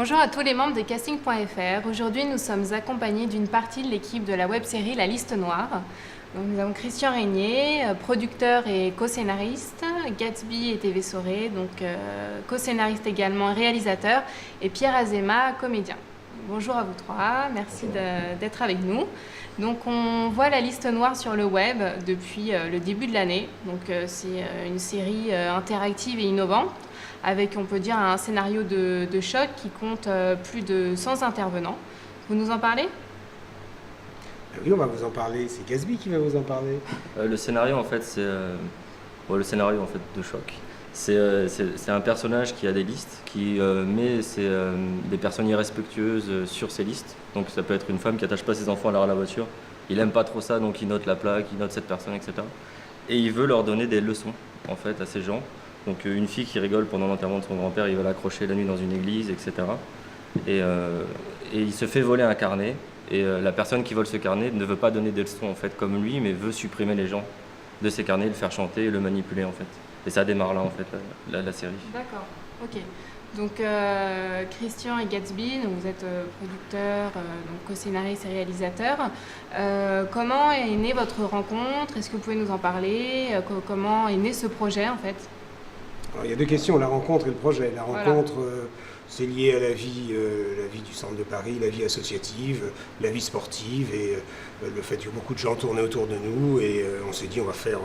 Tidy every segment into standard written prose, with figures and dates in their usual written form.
Bonjour à tous les membres de casting.fr. Aujourd'hui, nous sommes accompagnés d'une partie de l'équipe de la web-série La Liste Noire. Donc, nous avons Christian Régnier, producteur et co-scénariste, Gatsby et TV Soré, donc co-scénariste également et réalisateur, et Pierre Azéma, comédien. Bonjour à vous trois, merci d'être avec nous. Donc on voit La Liste Noire sur le web depuis le début de l'année. Donc c'est une série interactive et innovante, avec, on peut dire, un scénario de choc qui compte plus de 100 intervenants. Vous nous en parlez ? Oui, on va vous en parler. C'est Gatsby qui va vous en parler. Le scénario, en fait, c'est le scénario en fait, de choc. C'est un personnage qui a des listes, qui met des personnes irrespectueuses sur ses listes. Donc ça peut être une femme qui attache pas ses enfants à l'arrière de la voiture. Il aime pas trop ça, donc il note la plaque, il note cette personne, etc. Et il veut leur donner des leçons, en fait, à ces gens. Donc une fille qui rigole pendant l'enterrement de son grand-père, il va l'accrocher la nuit dans une église, etc. Et il se fait voler un carnet. Et la personne qui vole ce carnet ne veut pas donner des leçons, en fait, comme lui, mais veut supprimer les gens de ces carnets, le faire chanter et le manipuler, en fait. Et ça démarre là, en fait, la série. D'accord, ok. Donc Christian et Gatsby, donc vous êtes producteur, donc co-scénariste et réalisateur. Comment est née votre rencontre ? Est-ce que vous pouvez nous en parler ? Comment est né ce projet, en fait ? Alors, il y a deux questions, la rencontre et le projet. La rencontre, c'est lié à la vie du centre de Paris, la vie associative, la vie sportive et le fait que beaucoup de gens tournaient autour de nous et on s'est dit on va faire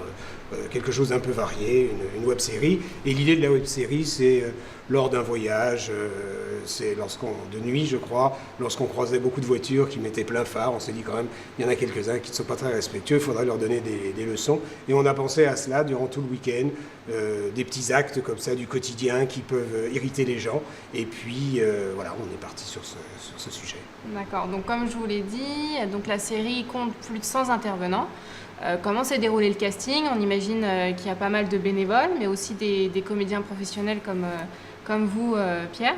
quelque chose d'un peu varié, une web-série. Et l'idée de la web-série, c'est lors d'un voyage, c'est de nuit je crois, lorsqu'on croisait beaucoup de voitures qui mettaient plein phare, on s'est dit quand même, il y en a quelques-uns qui ne sont pas très respectueux, il faudrait leur donner des leçons. Et on a pensé à cela durant tout le week-end, des petits actes comme ça du quotidien qui peuvent irriter les gens. Et puis voilà, on est parti sur ce sujet. D'accord, donc comme je vous l'ai dit, donc la série compte plus de 100 intervenants. Comment s'est déroulé le casting ? On imagine qu'il y a pas mal de bénévoles, mais aussi des comédiens professionnels comme vous, Pierre.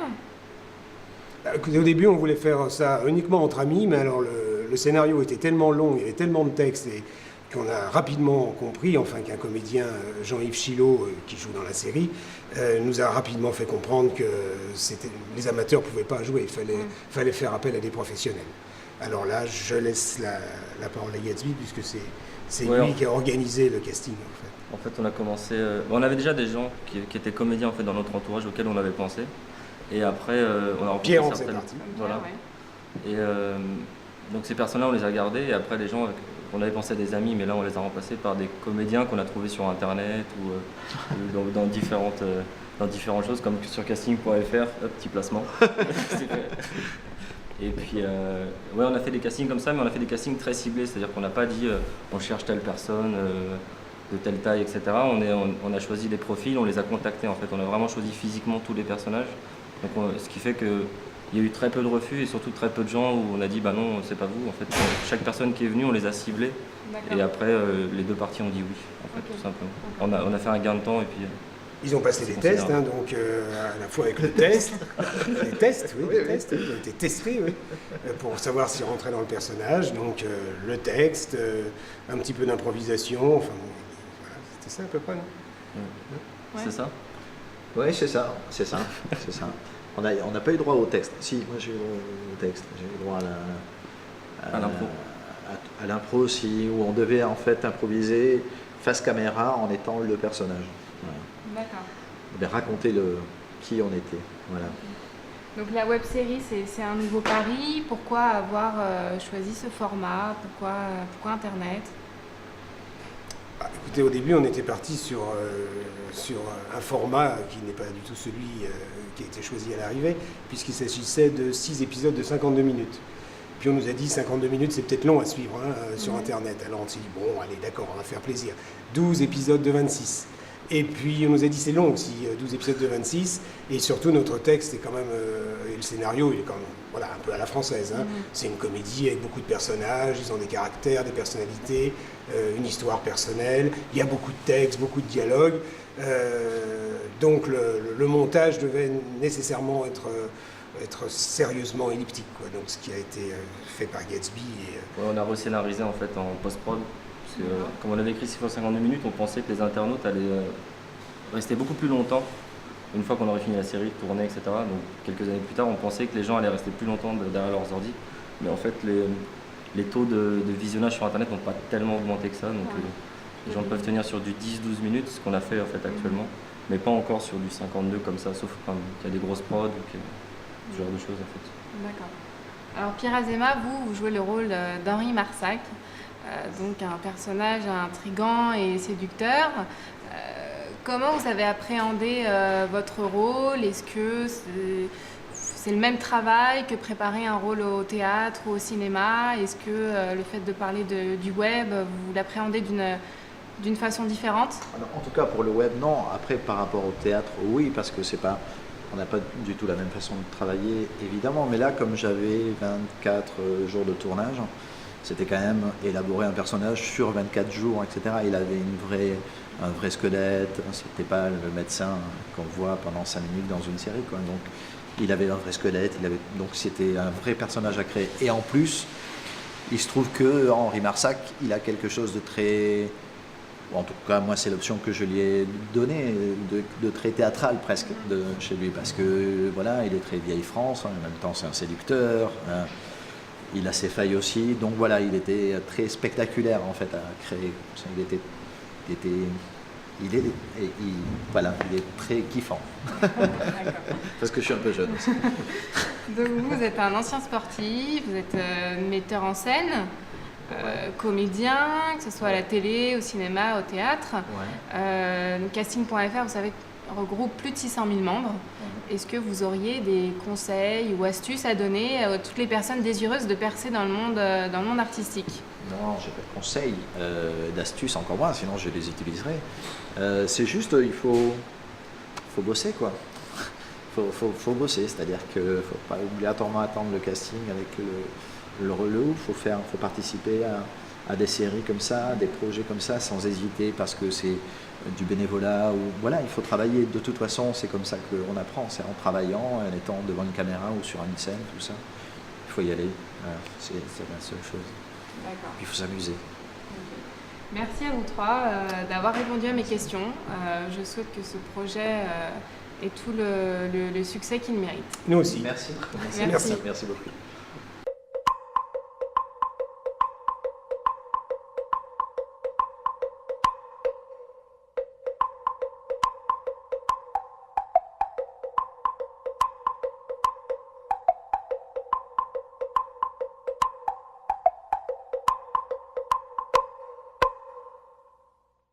Écoutez, au début, on voulait faire ça uniquement entre amis, mais alors le scénario était tellement long, il y avait tellement de textes et qu'on a rapidement compris, enfin qu'un comédien, Jean-Yves Chilot, qui joue dans la série, nous a rapidement fait comprendre que les amateurs ne pouvaient pas jouer, il fallait faire appel à des professionnels. Alors là, je laisse la parole à Gatsby, puisque c'est lui qui a organisé le casting, en fait. En fait, on a commencé... on avait déjà des gens qui étaient comédiens en fait, dans notre entourage auxquels on avait pensé. Et après, on a rencontré Pierre, certaines... parti. Voilà. Et donc ces personnes-là, on les a gardées. Et après, les gens, on avait pensé à des amis, mais là, on les a remplacés par des comédiens qu'on a trouvés sur Internet ou dans différentes choses, comme sur casting.fr, petit placement. Et puis, on a fait des castings comme ça, mais on a fait des castings très ciblés, c'est-à-dire qu'on n'a pas dit on cherche telle personne de telle taille, etc. On a choisi des profils, on les a contactés en fait. On a vraiment choisi physiquement tous les personnages. Donc, ce qui fait qu'il y a eu très peu de refus et surtout très peu de gens où on a dit bah non, c'est pas vous. En fait, chaque personne qui est venue, on les a ciblés. Et après, les deux parties ont dit oui, en fait, tout simplement. On a fait un gain de temps et puis. Ils ont passé des tests, donc à la fois avec le test, les tests, ils ont été testés pour savoir s'ils rentraient dans le personnage, donc le texte, un petit peu d'improvisation, enfin voilà, c'était ça à peu près, non ? Ouais. C'est ça ? Oui, c'est ça. On n'a pas eu droit au texte. Si, moi j'ai eu droit au texte, j'ai eu droit à l'impro. À l'impro aussi, où on devait en fait improviser face caméra en étant le personnage. Voilà. D'accord. On devait raconter qui on était. Voilà. Donc la web-série, c'est un nouveau pari. Pourquoi avoir choisi ce format ? Pourquoi Internet ? Écoutez, au début, on était parti sur un format qui n'est pas du tout celui qui a été choisi à l'arrivée, puisqu'il s'agissait de 6 épisodes de 52 minutes. Puis on nous a dit 52 minutes, c'est peut-être long à suivre sur Internet. Alors on s'est dit, bon, allez, d'accord, on va faire plaisir. 12 épisodes de 26. Et puis on nous a dit c'est long aussi, 12 épisodes de 26, et surtout notre texte est quand même, et le scénario il est quand même un peu à la française. C'est une comédie avec beaucoup de personnages, ils ont des caractères, des personnalités, une histoire personnelle, il y a beaucoup de textes, beaucoup de dialogues, donc le montage devait nécessairement être sérieusement elliptique, quoi. Donc ce qui a été fait par Gatsby. On a rescénarisé en fait en post-prod. Parce que, comme on avait écrit 6 fois 52 minutes, on pensait que les internautes allaient rester beaucoup plus longtemps une fois qu'on aurait fini la série, tournée, etc. Donc quelques années plus tard, on pensait que les gens allaient rester plus longtemps derrière leurs ordi. Mais en fait, les taux de visionnage sur Internet n'ont pas tellement augmenté que ça. Donc les gens peuvent tenir sur du 10-12 minutes, ce qu'on a fait en fait actuellement. Mais pas encore sur du 52 comme ça, sauf quand il y a des grosses prods ou ce genre de choses en fait. D'accord. Alors Pierre Azéma, vous jouez le rôle d'Henri Marsac, donc un personnage intrigant et séducteur. Comment vous avez appréhendé votre rôle? Est-ce que c'est le même travail que préparer un rôle au théâtre ou au cinéma? Est-ce que le fait de parler du web, vous l'appréhendez d'une façon différente? Alors, en tout cas pour le web, non. Après, par rapport au théâtre, oui, parce que on n'a pas du tout la même façon de travailler, évidemment. Mais là, comme j'avais 24 jours de tournage, c'était quand même élaborer un personnage sur 24 jours, etc. Il avait un vrai squelette. C'était pas le médecin qu'on voit pendant 5 minutes dans une série, quoi. Donc, il avait un vrai squelette. Donc, c'était un vrai personnage à créer. Et en plus, il se trouve que Henri Marsac, il a quelque chose de très... En tout cas, moi, c'est l'option que je lui ai donnée, de très théâtral presque chez lui, parce que voilà, il est très vieille France, en même temps c'est un séducteur, il a ses failles aussi, donc voilà, il était très spectaculaire en fait à créer. Il est très kiffant, parce que je suis un peu jeune aussi. Donc vous êtes un ancien sportif, vous êtes metteur en scène. Comédien, que ce soit à la télé, au cinéma, au théâtre. Donc Casting.fr, vous savez, regroupe plus de 600 000 membres. Est-ce que vous auriez des conseils ou astuces à donner à toutes les personnes désireuses de percer dans le monde artistique? Non, j'ai pas de conseils, d'astuces encore moins, sinon je les utiliserai. C'est juste, il faut bosser, quoi. Faut bosser, c'est-à-dire qu'il ne faut pas obligatoirement attendre le casting avec le relou, il faut participer à des séries comme ça, à des projets comme ça, sans hésiter, parce que c'est du bénévolat. Voilà, il faut travailler. De toute façon, c'est comme ça qu'on apprend, c'est en travaillant, en étant devant une caméra ou sur une scène, tout ça. Il faut y aller, c'est la seule chose. D'accord. Il faut s'amuser. Okay. Merci à vous trois d'avoir répondu à mes questions. Je souhaite que ce projet ait tout le succès qu'il mérite. Nous aussi. Merci. Merci. Merci beaucoup.